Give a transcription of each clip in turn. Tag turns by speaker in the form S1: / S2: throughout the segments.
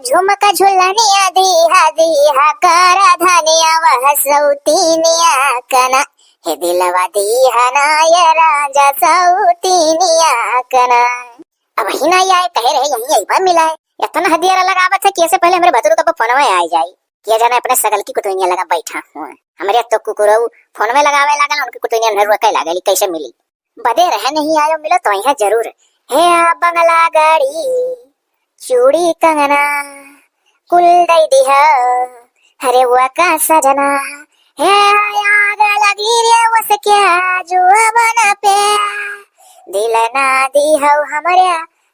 S1: झुमका झुलनिया दिहा दिहा करा धनिया वह सौतीनिया कना हे दिलवा दिहा ना ये राजा सौतीनिया कना। अब ही ना आए कहे रहे यही यही पर मिला है इतना हदियारा लगावत है कि ऐसे पहले हमारे भतरू का फोन में आ जाए किया जाना अपने सगल की कुतुनिया लगा बैठा हूँ हमारे तो कुकुरो फोन में लगावे लागल उनकी कुतुनिया नरुआ कह लागल कैसे मिली बदे रह नहीं आयो मिलो तो यहाँ जरूर है बंगला गाड़ी चूड़ी कंगना कुल दई दिहा हरे वो का सजना है आग लगी रे वस क्या जो बना पे दिल ना दिहो हमारे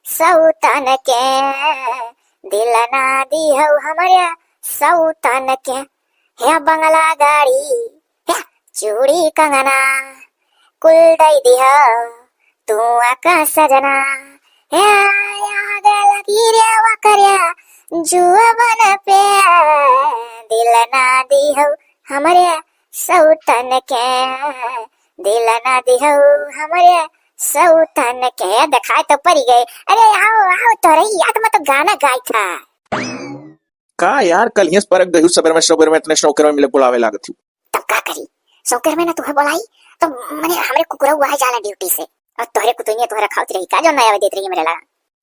S1: सौतन के दिल ना दिहो हमारे सौतन के है बंगला गाड़ी है चूड़ी कंगना कुल दई दिहा तू आका सजना है आग लगी रे वकरिया जुआ बन पे दिल ना दिहो हमारे सौतन के दिल ना दिहो हमारे सौतन के दिखाए तो परी गए। अरे आओ आओ तो रही याद में तो गाना गाय था
S2: का यार कल ही पर गयु सबर में इतने शौकर में मिले बुलावे लागत हूँ
S1: तब का करी शौकर में ना तुम्हें बुलाई तो मैंने हमारे कुकुरा हुआ है जाला ड्यूटी से और तोहरे कुतुनिया तोहरा खावत रही का जो नया देत रही मेरे लगा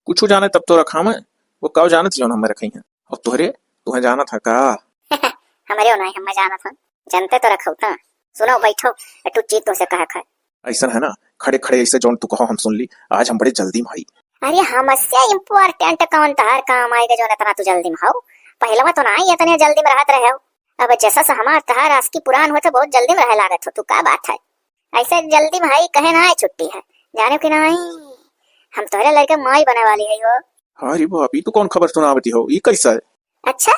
S2: कुछ जाने तब तो रखा मैं वो काव जाने थी जो हम रखी हैं और तोहरे तुम्हें जाना था का
S1: हमारे हो ना हम जाना था जानते तो रखो था सुनो बैठो टू चीज तो से कहा
S2: ऐसा है ना खड़े खड़े ऐसे जौन तू कहो हम सुन ली आज हम बड़े जल्दी में आई।
S1: अरे हमसे इम्पोर्टेंट कौन तार काम आएगा जो इतना तू जल्दी में हो पहलवा तो ना इतने जल्दी में रहत रहे हो अब जैसा सा हमार तहार आज की पुरान हो तो बहुत जल्दी में रह लागत हो तू का बात है ऐसे जल्दी में भाई कहे ना है छुट्टी है जाने की नहीं हम तोहरे लड़के माई बने वाली है हो।
S2: अरे बाप तू कौन खबर सुनावती हो ये कैसा है?
S1: अच्छा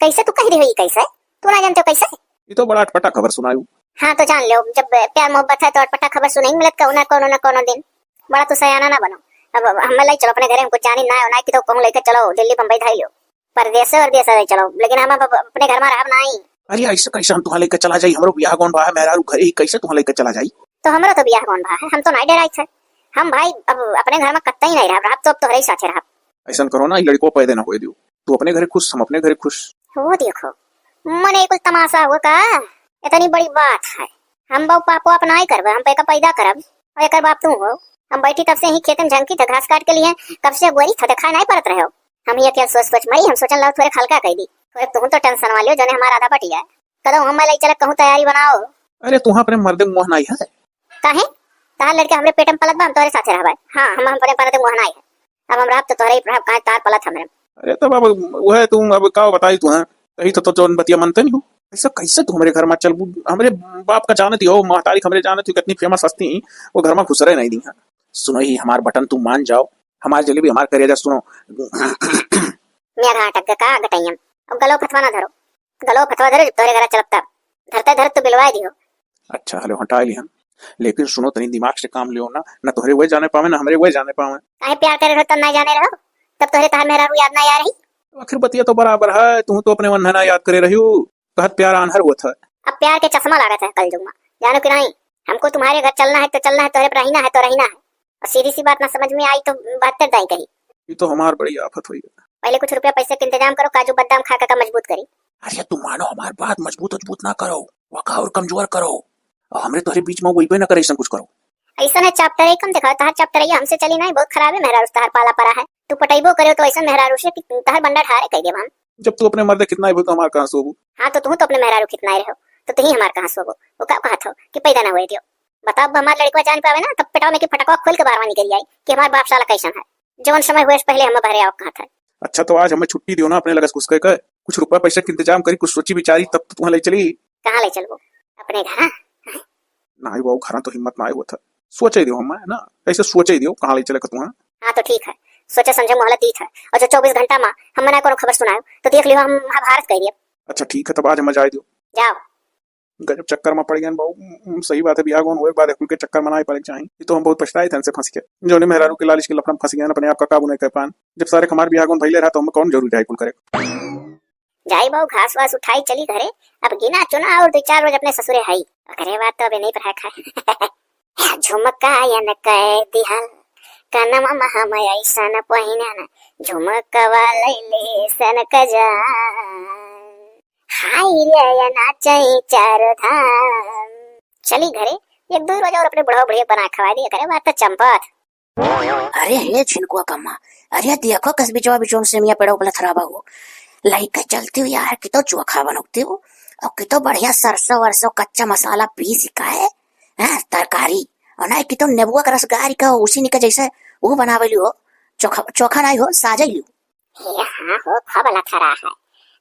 S1: कैसे तू कह रही हो ये कैसा है तू ना जानते हो कैसा है
S2: ये तो बड़ा अटपटा खबर सुनायू।
S1: हाँ तो जान लो जब प्यार मोहब्बत है तो अटपटा खबर सुनाई मिलत कौन ना कोनो दिन बड़ा तो सयाना ना बनो। अब हम ले चलो अपने घर में कुछ जानी ना हो ना कि तो कहूं लेकर चलो दिल्ली बम्बई धाई लो परदेश और देश चलो लेकिन हम अपने घर में रह नहीं।
S2: अरे ऐसा कैसे हम तुम्हारे लेकर चला जाई हमरो ब्याह कौन बा है मेरा घर ही कैसे तुम्हारे लेकर चला जाई
S1: तो हमारा तो ब्याह कौन बा है हम तो नहीं डराई थे हम भाई अब अपने घर में कत्ता ही नहीं रहा तो अब तोहरे ही साथे रहा।
S2: ऐसा करो ना लड़को पैदा ना हो दियो तू अपने घर खुश हम अपने घर खुश
S1: वो देखो मने कुछ तमाशा हुआ का इतनी बड़ी बात है हम बाप पापो अपना ही करब हम पे का पैदा करब और एक बाप तू हो हम बैठी तब से ही खेत में झंकी था घास काट के लिए कब से गोरी था देखा नहीं पड़त रहे हो हम ये क्या सोच मरी हम सोचन लो थोड़े खलका कह दी थोड़े तुम तो टेंशन वाली हो जो हमारा आधा बटिया कदो हम ले चल कहूं तैयारी बनाओ।
S2: अरे तू अपने मर्द मोह नहीं है
S1: काहे तार लड़के हमरे पेट में पलत बा हम तोरे साथे रहबा हां हम अपने मर्द मोह नहीं है अब हम रात तो तोरे ही प्रभाव काहे तार पलत हमरे।
S2: अरे तब अब वो है तुम अब का बताई तू है कहीं तो जोन बतिया मनते नहीं हो ऐसा कैसे तू हमारे घर में चल हमारे बाप का जानती हो माँ तारीख हमारे जानती हो कितनी फेमस हस्ती वो घर में घुस रहे नहीं दी सुनो ही हमार बटन तुम मान जाओ हमारी जलेबी हमार करेजा सुनो
S1: मेरा अटक का गटैयम अब गलो फतवा ना धरो गलो फतवा धरो तोरे घर चलता धरते धर तो बिलवा दियो।
S2: अच्छा हेलो हटा ली हम लेकिन सुनो तनी दिमाग से काम लियो ना तोहरे वही जाने पावे ना हमरे वही जाने पावे
S1: काहे प्यार करे रहो तब नहीं जाने रहो तब तोहरे तार मेरा रू याद ना आ रही
S2: आखिर बतिया तो बराबर है तू तो अपने वन्हना याद करे रही हो कहत प्यार आनहर हुआ था
S1: अब प्यार के चश्मा लागत है कल जुम्मा जानो कि नहीं हमको तुम्हारे घर चलना है तो तोहरे पर रहना है तो रहना है और सीधी सी बात ना समझ में आई तो बहत्तर दाई कही
S2: ये तो हमार बड़ी आफत हुई
S1: पहले कुछ रुपया पैसे का इंतजाम करो काजू बादाम खा का मजबूत करी।
S2: अरे तुम मानो हमार बात मजबूत ना करो वका और कमजोर करो और हमरे तोहरे बीच में वही पे ना करे ऐसा कुछ करो
S1: ऐसा है चैप्टर ही कम दिखाओ तार चैप्टर ही हमसे चली नहीं बहुत खराब है मेहरा तार पाला पड़ा है तू पटाइबो करे तो ऐसा मेहरा से तार बंडा ठारे कह दे हम
S2: जब तू अपने मर्द कितना ही तो हमार कहां सोबू।
S1: हां तो तू तो अपने मेहरा कितना ही रहो तो तू ही हमार कहां सोबो वो का कहा था कि पैदा ना हुए दियो बताओ हमार लड़का जान पावे ना तब पेटाव में की फटकवा खोल के बाहर निकल आई कि हमार बाप साला कैसा है जवन समय हुए पहले हम भरे आओ कहां था।
S2: अच्छा तो आज हमें छुट्टी दियो ना अपने लगस घुस के कुछ रुपया पैसे का इंतजाम करी कुछ सोची विचारी तब तो तुम्हारे ले चली
S1: कहां ले चलबो अपने घर
S2: ना वो घर तो हिम्मत ना आई वो था सोचे दियो हम ना ऐसे सोचे दियो कहां ले चले का तुम्हारा।
S1: हां तो ठीक है सोचे समझे मोहलत दी था और जो 24 घंटा में हम ना कोनो खबर सुनायो तो देख लियो हम महाभारत कह दियो।
S2: अच्छा ठीक है तब आज हम जाए दियो
S1: जाओ
S2: गजब चक्कर में पड़ गए बहु सही बात है बियाह कौन हुए बाद खुल के चक्कर मनाए पड़े चाहिए ये तो हम बहुत पछताए थे फंस के जो ने मेहरारू के लालिश के लफड़ा फंस गए अपने आप का काबू नहीं कर पान जब सारे हमारे बियाह कौन भइले रहा तो हम कौन जरूरी जाए कुल करे
S1: जाई बहु घास वास उठाई चली घरे अब गिना चुना और 2-4 रोज अपने ससुरे हाई घरे बात तो अबे नहीं पर खाए झुमका यन कह दिहल कनमा महम ऐसन पहिनन झुमकवा लैले सन कजान हाय रे नाचई चार धाम। चली घरे एक दो रोज और अपने बुढ़ा बुढ़िया बना खवा दिया करे बात तो चंपत।
S3: अरे हे छिनको कम्मा, अरे देखो कस बिचवा बिचों से मिया पेड़ो पला खराबा हो लाइक चलती हुई यार कि तो चोखा बनती हो और कि तो बढ़िया सरसों वरसों कच्चा मसाला पीस का है तरकारी और ना कि तो नेबुआ का रस गारी का उसी निका जैसे वो बनावेली हो चोखा चोखा नहीं हो साजली
S1: हे हाँ हो खबला खरा है।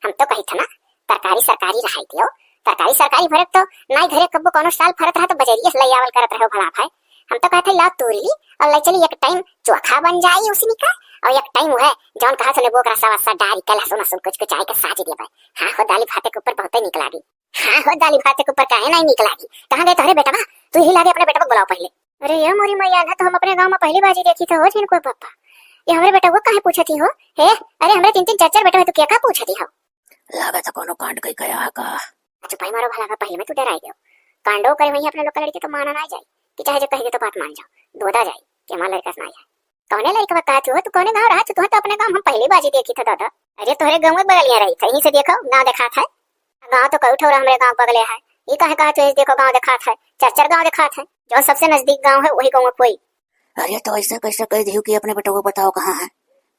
S1: हम तो कही था ना तरकारी सरकारी रहाई दियो तरकारी सरकारी फरक तो नाई घरे कब्बो कोनो साल फरक रहा तो बजरिया से लई आवल करत रहो भला भाई। हम तो कहते ला तोरी और ले चली एक टाइम चोखा बन जाई उसी का और एक टाइम है जौन कहा सुने वो का रसा वसा डारी का लहसुन लहसुन कुछ कुछ आए के साज दे भाई। हाँ हो दाली भाते के ऊपर बहुत निक लागी। हाँ हो दाली भाते के ऊपर काहे नहीं निक लागी। कहां गए तोरे बेटा तू ही लागे अपने बेटा को बुलाओ पहले। अरे ये मोरी मैया ना तो हम अपने गांव में पहली बाजी देखी तो हो जिनको पापा ये हमारे बेटा वो काहे पूछती हो हे अरे हमरे तीन तीन चार चार बेटा है तो क्या का पूछती हो
S3: लगा था कोनो कांड कई कया का
S1: चुपाई मारो भला का पहले में तू डराई गयो कांडो करे वही अपने लोग लड़के तो माना ना जाए कि चाहे जो कहेगे तो बात मान जाओ दोदा जाए कि हमारा लड़का ना जाए कौने लड़का बता तू तू कौने गांव रहा तू तो अपने गांव हम पहली बाजी देखी था दादा। अरे तोहरे गांव में बगलिया रही कहीं से देखो गांव देखा था गांव तो कई ठोरा हमारे गांव बगले है ये काहे कहा तू देखो गांव देखा था चार चार गांव देखा था जो सबसे नजदीक गांव है वही गांव में कोई।
S3: अरे तो ऐसे कैसे कह दी कि अपने बेटा को बताओ कहाँ है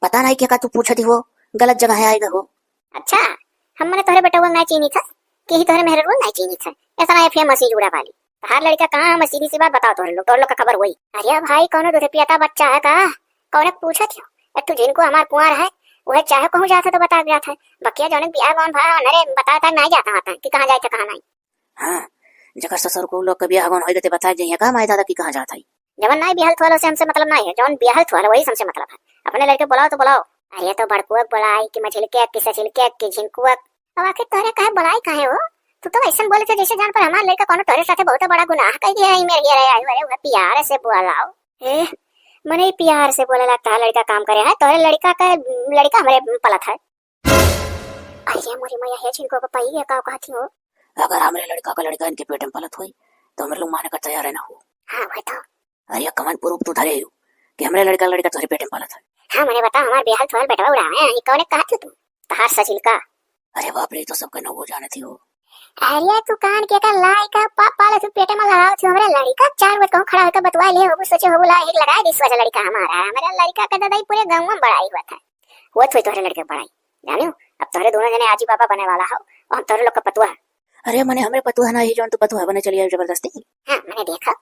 S3: पता नहीं क्या तू पूछती हो गलत जगह है आएगा हो।
S1: अच्छा हम मैंने तोहरे बेटा वो नहीं चीनी था कि ही तोहरे मेहर वो नहीं चीनी था ऐसा ना फेमस ही जुड़ा वाली हर लड़का कहाँ है सीधी सी बात बताओ तोहरे लोग का खबर वही। अरे भाई कौन दूध पियाता बच्चा है का कौन पूछा थियो तू जिनको हमार कुंवर है वह चाहे कहूँ जाता तो बता गया था बकिया जौन बियाह कौन भाई अरे बताता नहीं जाता आता कि कहाँ जाए थे कहाँ नहीं।
S3: हाँ जगह ससुर को लोग कभी आगन होई बता जाइए का माई दादा की कहाँ जाता है
S1: जवन नहीं बिहाल थोड़ा से हमसे मतलब नहीं है जौन बिहाल थोड़ा वही हमसे मतलब है अपने लड़के बुलाओ तो बुलाओ। अरे तो बड़कुअक बुलाई कि मझिलके किसे छिलके कि झिनकुअक अब आखिर तोरे काहे बुलाई काहे हो तू तो ऐसा बोले थे जैसे जान पर हमार लड़का कोनो तोरे साथे बहुत बड़ा गुनाह कर दिया है मेरे ये अरे वो प्यार से बुलाओ ए मने प्यार से बोले लगता है लड़का काम करे है तोरे लड़का हमारे पलत है। अरे मोरी मैया है जिनको को पाई है का कहती हो
S3: अगर हमारे लड़का का लड़का इनके पेट में पलत हुई तो हम लोग माने का तैयार है ना हो।
S1: हाँ बताओ।
S3: अरे कमन पूर्व तू धरे हो कि हमारे लड़का तोरे पेट में पलत है।
S1: हाँ मैंने बता हमारे बिहार थोड़ा बेटा उड़ा है ये कौन कहा तू तहार सचिल का।
S3: अरे बाप रे तो सबका न हो जाने थी हो।
S1: अरे तू कान के का लाई का पाप पाले तू पेटे में लगाओ तू हमारे लड़का चार बजे कहूं खड़ा होकर बतवा ले हो सोचे हो बोला एक लगाए दिस वाला लड़का हमारा लड़का का दादा पूरे गांव में बड़ाई हुआ था वो तो तोहरे लड़के बड़ाई जानियो अब तोहरे दोनों जने आजी बाबा बने वाला हो और हम तोहरे लोग का पतुआ।
S3: अरे मने हमें पतुआ ना ही जोन तू पतुआ बने चली जबरदस्ती।
S1: हाँ मैंने देखा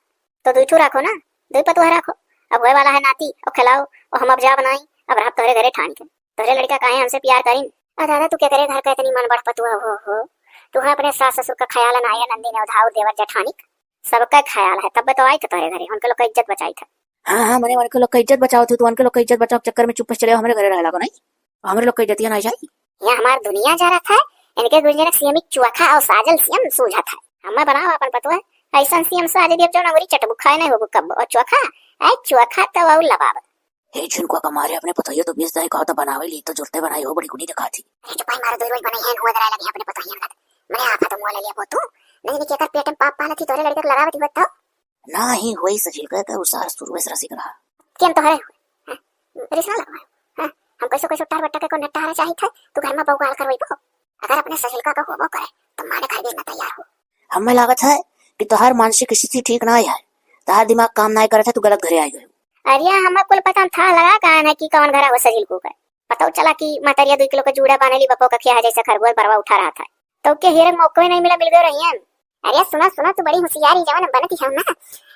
S1: तो दुई ठू रखो ना दुई पतुआ रखो अब होए वाला है नाती और खिलाओ और हम अब जा बनाई अब रात तोहरे घरे ठान के तोहरे लड़का काहे हमसे प्यार करीन और दादा तू क्या करे घर का इतनी मन बड़ पतुआ हो तू अपने सास ससुर का ख्याल ना आया नंदी ने उधार देवर जेठानिक सबका ख्याल है तब तो आई था तोहरे घरे उनके लोग का इज्जत बचाई था।
S3: हाँ मैंने उनके लोग का इज्जत बचाओ थी तो उनके लोग का इज्जत बचाओ चक्कर में चुप चले हमारे घरे रह लगो नहीं हमारे लोग का इज्जत नहीं जाए
S1: यहाँ हमार दुनिया जा रहा था इनके गुजरे सीएम चुआखा और साजल सीएम सूझा था हमें बनाओ अपन पतुआ ऐसा सीएम साजे देव जो नगरी चटबुक खाए नहीं हो कब और चुआखा तो वो लबाब
S3: हे जिनको कमारे अपने पतोइयो तो 20 दाई का तो बनावे ली तो जुरते बनाई हो बड़ी गुनी दिखा थी।
S1: अरे जो भाई मारो दो रोज बनाई है हुआ लगे अपने पतोइया का मैंने आफा तो मोले लिया तू नहीं के कर पेट में पाप पाला थी तोरे लड़के लगावती बताओ
S3: ना ही होई सजील का उसार शुरू से रसिक रहा
S1: केम तो हरे रिसा लगा हां हम कैसे टार बट्टा को नटारा चाहिए था तू घर में बउगाल करवई तो अगर अपने सजील का होबो करे तो माने घर देना तैयार हो।
S3: हमें लागत है कि तोहार मानसिक स्थिति ठीक ना है तोहार दिमाग काम ना करे था तू गलत घरे आई गयो।
S1: अरे हमें कुल पता था लगा कहां है कि कौन घर वो सजील को कर पता चला कि मतरिया 2 किलो का जूड़ा बानेली बपो का खिया जैसे खरगोश बरवा उठा रहा था तो के हेरे मौका ही नहीं मिल गए रही है। अरे सुना तू बड़ी होशियारी जवान बनती है ना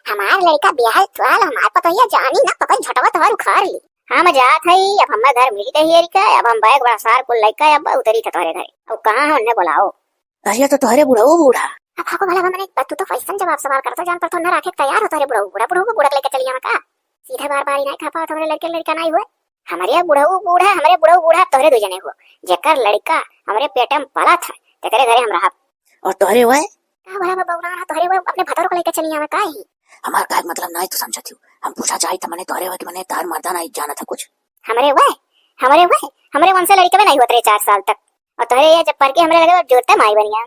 S1: हमार लड़का ब्याह थवाल हमार पतोइया जानी ना पकड़ झटवा तोहर उखाड़ ली हम जात है अब हम घर मिली तहियरी का अब हम बैग बड़ा सार को लइका अब उतरी था तोहरे घर अब कहां है उन्हें बुलाओ।
S3: अरे तो तोहरे बुढ़ा
S1: अब खाको भला मैंने तू तो फैशन जवाब सवाल करता जान पर तो न रखे तैयार हो तोहरे बुढ़ा को बुढ़ा लेके चली आवा का सीधा बार बार नहीं खा पाओ तोहरे लड़का नहीं हुए हमारे बुढ़ा तोहरे दो जने हो जेकर लड़का हमारे पेट में पला था तेरे घरे हम रहा
S3: और तोहरे हुए
S1: का भला बउना तोहरे वो अपने भतरो को लेके चली आवा का ही
S3: हमार का मतलब नहीं तो समझती हूं हम पूछा चाहिए था मैंने तोहरे हुए कि मैंने तार मर्दा नहीं जाना था कुछ हमारे वन से लड़के में नहीं होते 4 साल तक और तोहरे ये जब पढ़ के हमरे लगे जोड़ते माई बनिया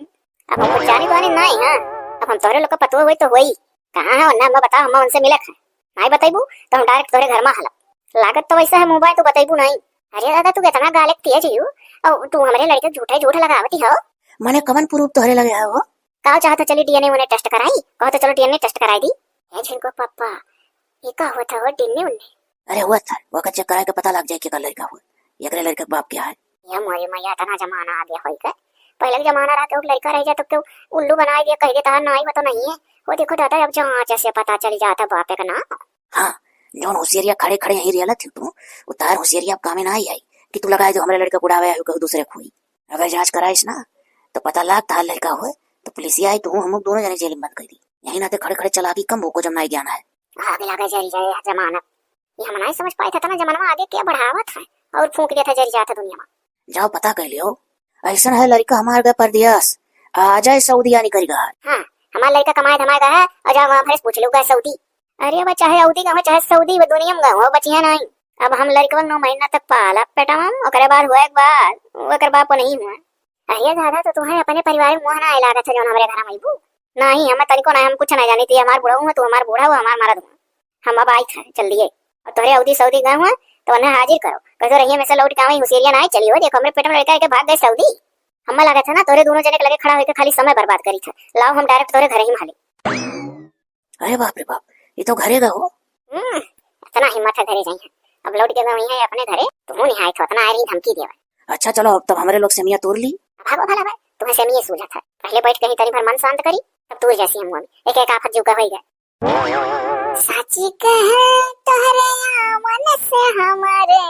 S3: अब हमको जानी बानी नहीं हां अब हम तोहरे लोग का पतो हुई तो हुई कहां है ना मैं बताओ हम उनसे मिलक है नहीं बताइबू तो हम डायरेक्ट तोहरे घर में हला
S1: लागत तो वैसा है मोबाइल तू बताइबू नहीं। अरे दादा तू कितना गालिक तेज हियो और तू हमारे लड़के झूठ लगावती हो।
S3: मने कवन प्रूफ तोहरे लगे है वो?
S1: का चाहता चली डीएनए उन्हें टेस्ट कराई, कहो तो चलो डीएनए टेस्ट कराई दी। ए झिनको पापा ये का हुआ था वो डीएनए उन्हें?
S3: अरे हुआ था वो चेक कराए के पता लग जाए कि लड़का हुआ ये लड़के बाप क्या है।
S1: ये मोरी मैया तना जमाना आ गया होई का। पहले के जमाना रहा तो लड़का रह जाए तो क्यों उल्लू बना दिया कह देता नहीं वो तो नहीं है। वो देखो दादा अब जहाँ जैसे पता चल जाता बापे का नाम।
S3: हाँ जौन होशियारिया खड़े खड़े यही रियल थी तू उतार होशियारिया अब कामे ना आई कि तू लगाए जो हमारे लड़का उड़ावे कहीं दूसरे खोई। अगर जांच कराइस ना तो पता लगता लड़का हुए तो पुलिस आई तो हम दोनों जने जेल में बंद कर दी। यही ना ते खड़े खड़े चला की कम को जमना ज्ञान है।
S1: आगे लगा जरी जाए जमाना ये हम नहीं समझ पाए था ना जमाना में आगे क्या बढ़ावत है और फूंक दिया था जरी जाता दुनिया में।
S3: जाओ पता कर लियो ऐसा है लड़का हमारे घर परदेश आ जाए सऊदी आनी करेगा।
S1: हाँ हमारा लड़का कमाए धमाए गया है और जाओ वहाँ पूछ लो सऊदी। अरे वो चाहे सऊदी का हो चाहे सऊदी वो दुनिया में हो बचिया नहीं। अब हम लड़का 9 महीना तक पाला पेटा में ओकरे बाद हुआ एक बार ओकर बाप नहीं हुआ। अरे दादा तो तुम्हारे अपने परिवार में मुँह ना लागत है जो हमारे घर में आईबू नहीं हमें तरीको नहीं हम कुछ नहीं जानी थी। हमार बुढ़ा हुआ तो हमार बुढ़ा हुआ हमार मरद हुआ हम अब आई थे चल दिए और तोहरे सऊदी सऊदी गए हुआ तो उन्हें हाजिर करो कैसे रही में से लौट के आई हुसियरिया नहीं चली हो। देखो हमारे पेट में लड़का के भाग गए सऊदी। हमें लगा था ना तोरे दोनों जने के लगे खड़ा होकर खाली समय बर्बाद करी था। लाओ हम डायरेक्ट तोरे घर ही माली।
S3: अरे बाप रे बाप ये तो घरे गए हो।
S1: इतना हिम्मत है घरे जाइए अब लौट के गई है अपने घरे तुम नहीं आए थे इतना आ रही धमकी देवा।
S3: अच्छा चलो अब तो हमारे लोग सेमिया तोड़ ली।
S1: भागो भला भाई तुम्हें सेमिया सूझा था पहले बैठ कहीं तरी भर मन शांत करी तब तू जैसी हम एक एक आफत जुका हो गया। साची कहे तोहरे मन से हमारे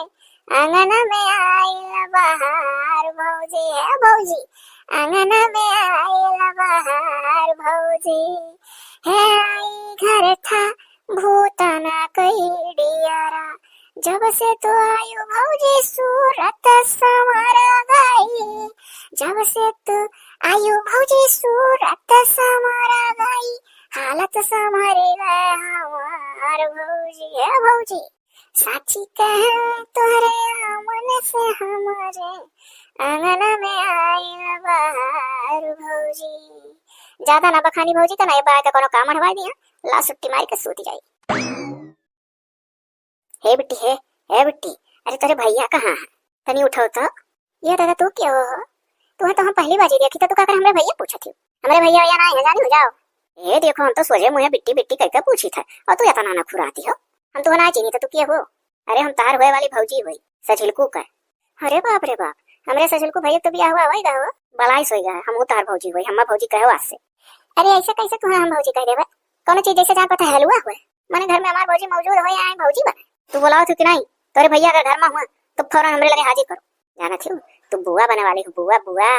S1: आंगन में आइल बहार भौजी है भौजी आंगन में आइल बहार भौजी है आई घर था भूतना कई डियारा जब से तो आयु भौजी सूरत संवर गई जब से तो आयु भौजी सूरत संवर गई हालत संभरे गए हमार भौजी है भौजी साची कहे तोहरे मन से हमारे आंगन में आइल बहार भौजी। ज्यादा ना बखानी भौजी तो नहीं बाय का कोनो काम हटवा दिया ला सुट्टी मार के सूती जाई। हे बिट्टी अरे तेरे भैया कहाँ है तनी उठो तो। ये दादा तू क्यों हो तुम्हें तो हम पहली बार देखी तो तू कहकर हमारे भैया पूछा थी हमारे भैया भैया ना है जानी हो जाओ। ये देखो हम तो सोचे मुझे बिट्टी बिट्टी कहकर पूछी था और तू इतना ना खुराती हो हम तो ना चीनी तो तू क्या हो। अरे हम तार हुए वाली भौजी हुई सचिलकू का। अरे बाप रे बाप हमरे सचिलकू भैया तो बिया हुआ वही गए बलाई सोई गए हम तार भौजी हुई हम भौजी कहो आज से। अरे ऐसे कैसे तुम्हें हम भौजी कह देवे कौन चीज जैसे जहाँ पता हलवा हुआ मैंने घर में हमारे भौजी मौजूद हो या भौजी बने तू बोलाओ थी कि नहीं तेरे भैया का घर में हुआ तो फौरन हमरे लगे हाजिर करो जाना थी तू बुआ बने वाली हो बुआ बुआ।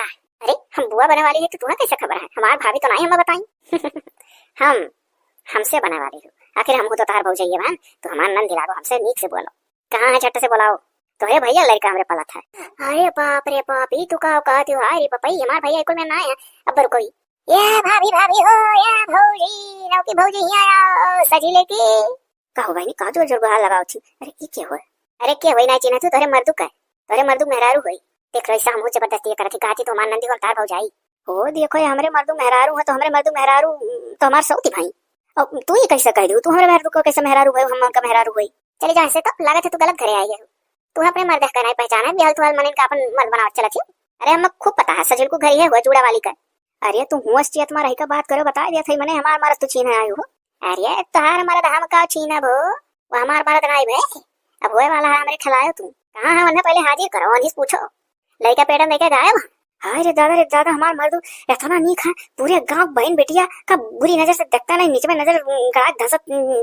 S1: अरे हम बुआ बने वाली है तो तुम्हें कैसे खबर है हमारे भाभी तो नहीं हमें बताई हम हमसे बने वाली हो आखिर हमको तो तार भौजाइए बहन तो हमारा नंद दिलाओ हमसे नीक से बोलो कहाँ है झट से बुलाओ तो हे भैया लड़का हमरे पला था। अरे बाप रे बाप ई तू का कहती हो अरे पपई हमार भैया कोई में ना है अब कोई ये भाभी भाभी हो या भौजी नौकी भौजी आया सजीले की कहो भाई का जोर जोर गुहार लगाओ थी। अरे ई क्या हो अरे क्या होई ना चिन्ह तू तोरे मर्दू मेहरारू होई देख ऐसा हम जबरदस्ती करती गाती तो हमार नंदी को तार भौजाई हो देखो हमरे मर्दू मेहरारू है तो हमरे मर्दू मेहरारू तो हमार सौती भाई और तू ही कैसे कह दू तू हमारे मर्दू को कैसे मेहरारू है हम का मेहरारू हुई चले जा ऐसे तो लागत है तू गलत घरे आई है तू अपने मर्द का नहीं पहचाना बिहाल तुहाल मन का अपन मर्द बना चला थी। अरे हमें खूब पता है सजल को घर है हुआ जुड़ा वाली का। अरे तू हुआ चियत में रही का बात करो बता दिया था मैंने हमार मर्द तू छीने आयो हो। अरे तोहार मर्द हम का छीना भो वो हमार मर्द नहीं भे अब होए वाला है हमरे खिलायो तू कहां है उन्हें पहले हाजिर करो अनिस पूछो लड़का पेड़ में लेके गायब। हाय रे दादा हमार मर्द इतना नीक है पूरे गांव बहन बेटिया का बुरी नजर से देखता नहीं नीचे में नजर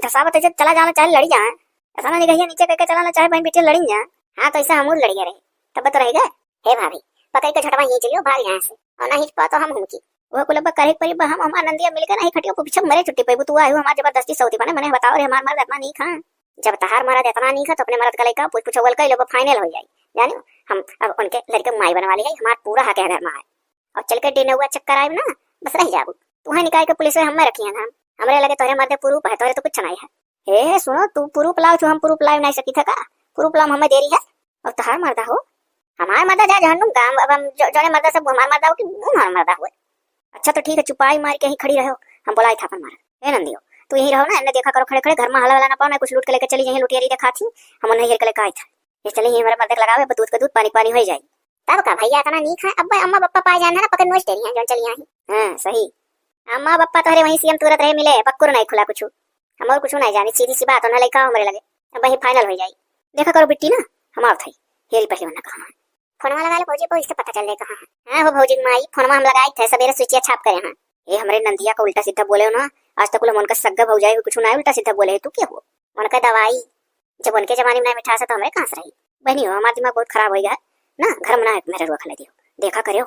S1: धसावत चला जाना चाहे लड़ी जाए ऐसा नहीं नीचे करके चलाना चाहे बहन बेटिया लड़ी जाए। हाँ तो ऐसा हम लड़िया रहे तब तो रहेगा। हे भाभी पकड़ के झटवा ही चलियो भाग यहाँ से और नहीं पा तो हम हुमकी वो कुलब्बा करे परिबा हम हमार नंदिया मिलकर नहीं खटियो को पीछे मरे छुट्टी पे तू आयो हमार जबरदस्ती सऊदी बने मैंने बताओ रे हमार मर्द इतना नहीं खा जब तहार मर्द इतना नहीं खा तो अपने मर्द का लेका पूछ बोल कर लो फाइनल हो जाए जानो हम अब उनके लड़के माई बने वाली है हमार पूरा हक है घर में है और चल के डिनर हुआ चक्कर आए ना बस रह जाबू तुम्हें निकाल के पुलिस हम रखिए हम हमरे लगे तोरे मर्द प्रूफ है तोरे तो कुछ नहीं है। हे सुनो तू प्रूफ लाओ हम प्रूफ ला नहीं सकी था का प्रूफ लाओ हमें देरी है और तहार मर्दा हो हमार मर्दा जा जहन्नुम काम अब हम जोने मर्दा सब हमार मर्दा हो कि हमार मर्दा हुए। अच्छा तो ठीक है चुपाई मार के ही खड़ी रहो हम बुलाई था अपन मारा ए नंदियो तू यही रहो ना, देखा करो खड़े खड़े, घर में हला हला ना पाओ, ना कुछ लूट के लेकर चली जाइए, लुटियरी देखा थी हम नहीं हेर के लेकर आए थे। ये चले ही हमारे मदद लगावे, दूध का दूध पानी पानी हो जाए। तब का भैया इतना नहीं खाए, अब अम्मा पप्पा पाए जाना ना, पकड़ नोच तेरी हैं जो चली आई। हां सही, अम्मा पप्पा तो हरे वहीं सीएम तुरंत रहे मिले, पक्कुर नहीं खुला कुछ, हम और कुछ नहीं जानी, सीधी सी बात होना लइका हमरे लगे, अब वही फाइनल हो जाई। देखा करो बिट्टी ना, हमार थई हेरी पहले वना कहां है, फोनवा लगा ले भौजी को, इससे पता चल जाए कहां है। हां हो भौजी माई, फोनवा हम लगाई थे सवेरे, स्विचिया छाप करे। हां ये हमरे नंदिया का उल्टा सीधा बोले हो ना, आज तक उनका सग्गा भौजाई कुछ ना उल्टा सीधा बोले, तू क्या हो उनका दवाई, जब उनके जमाने में मिठा सा तो हमें कहां से रही। बहनी हो हमारा दिमाग बहुत खराब हो गया ना, घर में ना मेरे रुआ खा ले दियो, देखा करियो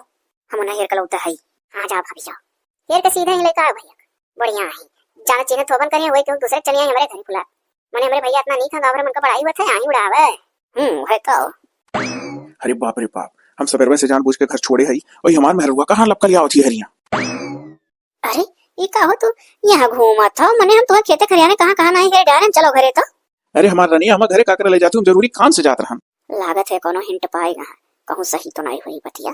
S1: हम ना हेर का लौटा है। हां जाओ भाभी जाओ, हेर के सीधा ही लेकर आओ भैया, बढ़िया है जाने चीने थोबन करिए, वही क्यों दूसरे चलिए हमारे घर खुला, माने हमारे भैया इतना नहीं था गांव में, उनका बड़ाई हुआ था, यहीं उड़ावे। है तो
S2: अरे बाप रे बाप, हम सबेरवे से जानबूझ के घर छोड़े हई, और हमार मेहरुआ कहाँ लपक लिया होती हरिया।
S1: अरे ये का हो तू यहाँ घूमा था, मने हम तुम्हें खेते खरियाने कहाँ नहीं है, डायरेक्ट चलो घरे तो।
S2: अरे हमार रनिया हम घरे काकर ले जाती हूँ, जरूरी काम से जात रहन।
S1: लागत है कोनो हिंट पाएगा, कहूँ सही तो नहीं हुई बतिया।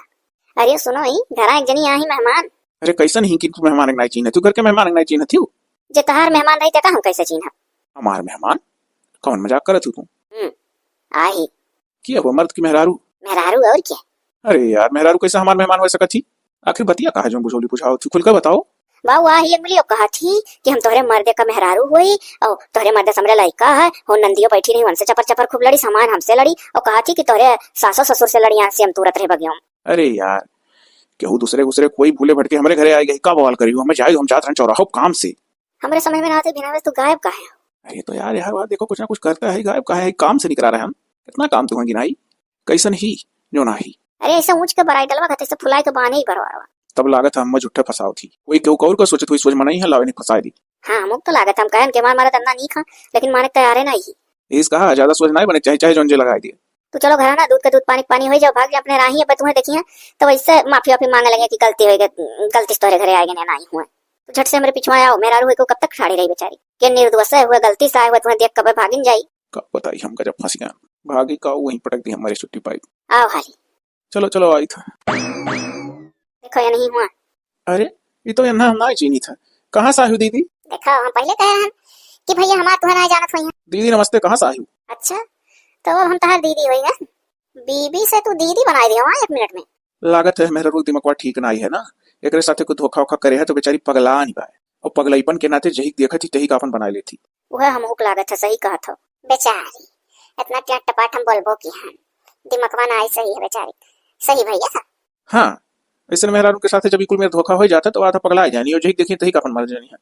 S1: अरे सुनो ही घर एक जनी आई मेहमान।
S2: अरे कैसन ही कि मेहमान नहीं चीन तू, घर के मेहमान नहीं चीन थी,
S1: जे तहार मेहमान रही तका हम कैसे चिन्ह।
S2: हमार मेहमान कौन मजाक करत तू?
S1: आई
S2: किया वो मर्द की मेहरारू?
S1: मेहरारू और क्या?
S2: अरे यार मेहरारू कैसे हमार मेहमान हो सकत थी? आखिर बतिया कहा जो बुझोली पूछाओ थी, खुलकर बताओ।
S1: बाऊ आ ही मिली कहा थी कि हम तोहरे मर्दे का मेहरारू हुई, और तोहरे मर्दे समरे लड़का है, हो नंदियो बैठी नहीं, उनसे चपर चपर खूब लड़ी, सामान हमसे लड़ी, और कहा थी कि तोहरे सासो ससुर से लड़ी, यहाँ से हम तुरंत रह बगियो।
S2: अरे यार केहू दूसरे दूसरे कोई भूले भटके हमारे घरे आई गई, का बवाल करी हमें जाए, हम जात रहन चौराहो काम से।
S1: हमारे समझ में ना आते बिना तू गायब कहा है।
S2: अरे तो यार यार देखो कुछ ना कुछ करता है, गायब कहा है, काम से नहीं करा रहे हम, कितना काम तुम्हें गिनाई, कैसन ही जो ना ही।
S1: अरे ऐसा ऊंच के बराई डलवा खाते से फुलाई के बाने ही भरवा,
S2: तब लागत हम झूठे फसाओ थी, कोई केहू कौर का सोचत हुई, सोच मना ही लावे नहीं फसाई दी।
S1: हाँ मुक तो लागत हम कहन के मारे तन्ना नहीं खा, लेकिन माने तैयार है नहीं।
S2: इस कहा ज्यादा सोच नहीं बने, चाहे चाहे जोंजे लगाई दिए।
S1: तू चलो घर ना, दूध का दूध पानी पानी हो जाओ, भाग जा अपने राही, अब तुम्हें देखिए तो वैसे माफी वाफी मांगने लगे कि गलती हो गई, गलती से तोरे घरे आए गए नहीं हुए, तू झट से मेरे पीछे आओ, मेरा रूह को कब तक खड़ी रही बेचारी, के निर्दोष है हुए, गलती से आए हुए, तुम्हें देख कब भागिन जाई।
S2: का बताई हम गजब फंस गया, भागी का वहीं पटक दी हमारी छुट्टी पाई।
S1: आओ हारी
S2: चलो चलो आई था,
S1: देखो ये नहीं हुआ।
S2: अरे ये तो यहाँ ना चीनी था, कहाँ से आयु दीदी?
S1: देखो हम पहले कहे हैं कि भैया हमारा तुम्हें नहीं जानत हुई।
S2: दीदी नमस्ते, कहाँ से आयु?
S1: अच्छा तो अब हम तहार दीदी हुई ना, बीबी से तू दीदी बनाई दियो एक मिनट में।
S2: लागत है मेरा रोग दिमाग ठीक नहीं है ना, एक साथे को धोखा वोखा करे है तो बेचारी पगला नहीं पाए, और पगलईपन के नाते जही देखा थी तही का अपन बना लेती।
S1: वह हम हुक लागत है, सही कहा था बेचारी, इतना क्या टपाट हम बोलबो की हां, दिमागवा ना आई, सही है बेचारी, सही भैया।
S2: हाँ ऐसे मेहरा के साथ जब बिल्कुल मेरा धोखा हो जाता तो आधा पगला जानी, और जही देखी तही का अपन मर जानी है।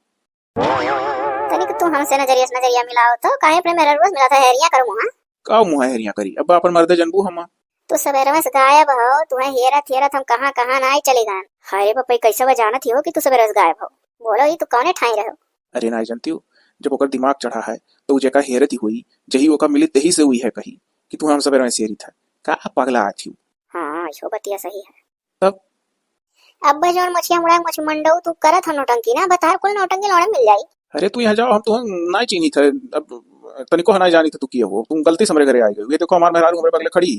S1: तनिक तू हमसे नजरिया से नजरिया मिलाओ तो काहे अपने मेरा रोज मिला था हेरिया करूं। हां
S2: का मुंह हेरिया करी, अब अपन मर्दे जनबू हम।
S1: तू सवेरे में गायब हो, तुम्हें हेरा हम कहां ना आई चली गान। हाय पप्पा कैसे वह जानत हो कि तू सवेरे से गायब हो, बोलो ही तू कौने ठाई रहो।
S2: अरे ना जानती हूँ, जब ओकर दिमाग चढ़ा है तो जेका हेरत ही हुई, जही ओका मिली तही से हुई है कही कि तू हम सवेरे में सेरी था, का पगला आती।
S1: हां यो बतिया सही है।
S2: तब
S1: अब जोन मछिया मुड़ा मछ मंडऊ तू करत ह नौटंकी ना, बता कुल नौटंकी लौड़े मिल जाई।
S2: अरे तू यहाँ जाओ, हम तो ना चीनी थे, अब तनिको हना जानी थे तू किए हो, तुम गलती से हमारे घरे आई गई, ये देखो हमारे मेहरारू हमारे बगले खड़ी।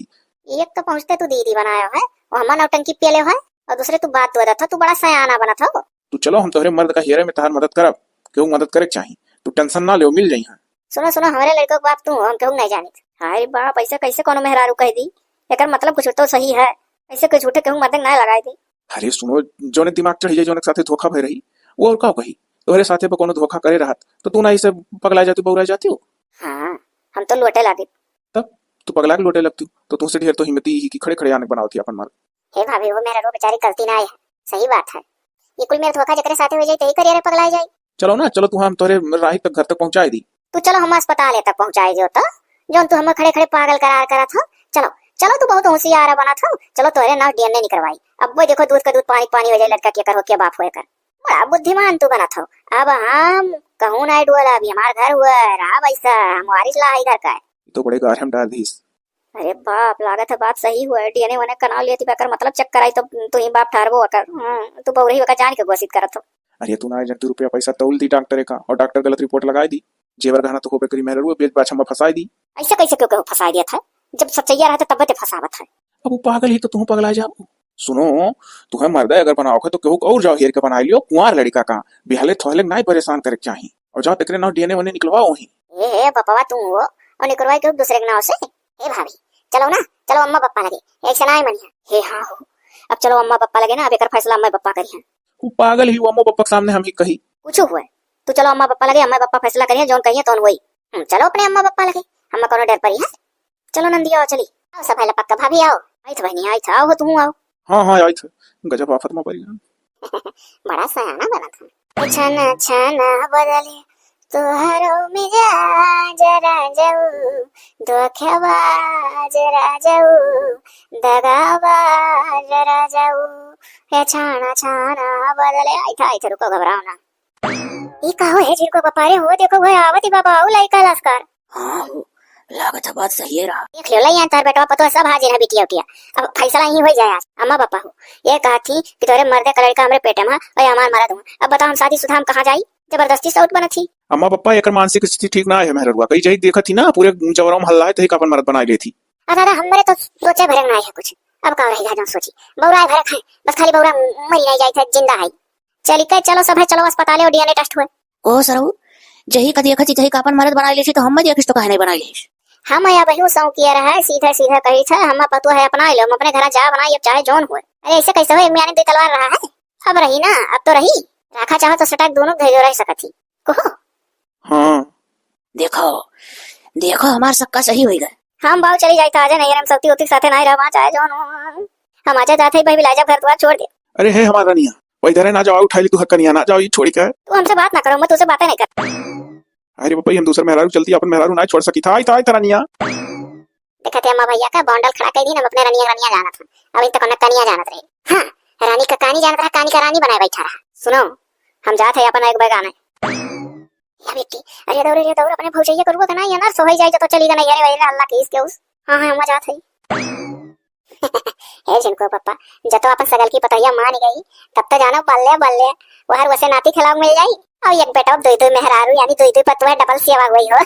S1: एक तो पहुंचते तू दीदी बनाया है और हमारा नौटंकी पेले है, और दूसरे तू बात हुआ था, तू बड़ा सयाना बना था।
S2: तू चलो हम तोहरे मर्द का हेरे में तहार मदद करब, क्यों मदद करे चाहिए, तू टेंशन ना ले, मिल जाई।
S1: सुनो सुनो हमारे लड़कों को बाप तू हम कहूं नहीं जानी। हाय बाप ऐसे कैसे कोनो मेहरारू कह दी, एकर मतलब कुछ तो सही है, ऐसे कोई झूठे कहूं मदद ना लगाई दी।
S2: अरे सुनो, जोने दिमाग चढ़ी जाए, जोने के साथे धोखा भई रही, वो और का कही तोहरे साथे पे कोनो धोखा करे रहत तो तू ना इसे पगला जाती, बौरा जाती हो।
S1: हां हम तो लोटे लागे,
S2: तब तू पगला के लोटे लगती तो तुमसे ढेर तो हिम्मती ही कि खड़े खड़े आने बनावती अपन मर्द।
S1: हे भाभी वो मेरा रो बेचारी गलती ना है, सही बात है, ये कुल मेरा धोखा जकरे साथे हो जाई तई करियर पगला जाई।
S2: चलो ना चलो, तू हम तोहरे राही तक घर तक पहुंचाई दी।
S1: तू चलो हम अस्पताल तक पहुंचाई दियो तो, जोन तू हम खड़े खड़े पागल करार करा था। चलो चलो तू बहुत होशियार बना था, चलो तोरे ना डीएनए नहीं करवाई, अब वो देखो दूध का दूध पानी पानी हो जाए, लड़का क्या कर हो क्या बाप होए कर, बड़ा बुद्धिमान तू बना था। अब हम कहूं ना डुअला, अभी हमारा घर हुआ रहा वैसा, हम वारिस ला घर का है
S2: तो बड़े गार हम डाल दीस।
S1: अरे बाप लागत है बात सही हुआ, डीएनए वने कना लिया थी बेकर, मतलब चेक कराई तो तू ही बाप ठहरबो कर, तू बहुरी वका जान के घोषित करत हो।
S2: अरे तू ना जंतु रुपया पैसा तौल दी डॉक्टर का, और डॉक्टर गलत रिपोर्ट लगाई दी, जेवर गहना तो होबे करी मेहरा बेच बाछ हम फंसाई दी।
S1: ऐसा कैसे क्यों फंसा दिया था, जब सच्चाई रहता तब ते फंसावत है।
S2: अब वो पागल ही तो तू पगला जाओ। सुनो तुम्हें मर्दा अगर बनाओ तो केहू और जाओ हेर के बना लियो, कुंवार लड़का का बिहाले थोहले नहीं परेशान करे चाहिए, और जाओ तकरे ना डीएनए वने निकलवाओ ही।
S1: ए पप्पा तू हो और निकलवाई क्यों दूसरे के नाव से? ए भाभी चलो ना, चलो अम्मा पप्पा लगे एक से ना मनिया। हे हाँ हो, अब चलो अम्मा पप्पा लगे ना, अब एक फैसला अम्मा पप्पा करिए।
S2: वो पागल ही वो अम्मो पप्पा के सामने हम ही कही
S1: कुछ हुआ है तो चलो अम्मा पप्पा लगे, अम्मा पप्पा फैसला करिए, जोन कहिए तो वही। चलो अपने अम्मा पप्पा लगे, अम्मा कोनो डर पड़ी है। चलो नंदी आओ, चली आओ सब है पक्का। भाभी आओ, आई तो बहनी आई था, आओ तू आओ।
S2: हाँ हाँ आई थे, गजब आफत में पड़ी।
S1: बड़ा सयाना बना था। छना छना बदले तुहरो मिजाज राजाऊ, धोखेबाज राजाऊ, दगाबाज राजाऊ, हे छाना छाना बदले। आई था रुको, घबराओ ना। ये कहो है जिनको पपारे हो, देखो वो आवती बाबा आओ लाइका लस्कर।
S3: हाँ हो, लागत बात सही है रहा।
S1: देख लो लाई तार बेटा पतो सब हाजिर है बिटिया उटिया। अब फैसला ही हो जाए। अम्मा पापा हो ये कहा थी कि तोरे मर्दे का लड़का हमरे पेटे में और हमार मरद हूं। अब बताओ हम शादी सुधा हम कहां जाई? जबरदस्ती से उठ बना थी।
S2: अम्मा पप्पा एक मानसिक स्थिति ठीक ना है मेहरुआ, कई जही देखा थी ना पूरे जवरों में हल्ला है तही कापन मरद बनाई ली थी।
S1: दादा हमरे तो सोचे भरे ना है कुछ। अब का रहेगा जो सोची बौरा भरे खाए, बस खाली बौरा मरी नहीं जाई था, जिंदा है। चली के चलो सब है, चलो अस्पताल और डीएनए टेस्ट हुए।
S3: ओ सरऊ जही का देखा थी तही का अपन मरद बनाई ली थी, तो हम देखिस तो काहे नहीं बनाई ली?
S1: हम या बहू सौ किया रहा है, सीधा सीधा कही था हम पतु है अपना लो, हम अपने घर जा बनाई अब चाहे जोन हुए। अरे ऐसे कैसे हो, म्याने दे तलवार रहा है। अब रही ना, अब तो रही। राखा चाहो तो सटक दोनों भेजो रह सकती कहो।
S2: हाँ
S3: देखो देखो हमार सक्का सही हो गए।
S1: हम बाव चली जाई ताजे नहीं, हम सौती उती साथे नहीं रहा चाहे जोन हो। हम आजा जाते ही भाई लाजा घर द्वार छोड़ दे।
S2: अरे है हमारा निया वही धरे ना जाओ, उठाई ली तू हक्का नहीं आना जाओ, ये छोड़ी क्या है?
S1: तू हमसे बात ना करो, मैं तुझसे बातें नहीं कर।
S2: अरे पापा हम दूसरे मेहरारू चलती अपन मेहरारू ना छोड़ सकी था। आई था तेरा निया
S1: देखा थे अम्मा भैया का बॉन्डल खड़ा कर दी ना, अपने रनिया रनिया जाना था। अभी तक न कनिया जानत रहे। हाँ रानी का कहानी जानत रहा, कहानी का रानी बनाए बैठा रहा। सुनो हम जाते हैं अपन एक बैगाने या बेटी। अरे दौड़ अपने भौजैया करूँगा ना, ये ना सोई जाए तो चली जाना। अरे अल्लाह की इसके उस। हाँ हाँ हम जाते हैं। हे जिनको पप्पा जब तो अपन सगल की पतैया मान गई तब तो जानो बल्ले बल्ले वो हर वैसे नाती खिलाओ मिल जाई। और एक बेटा दो मेहरारू यानी दो पतवा डबल सेवा हुई हो।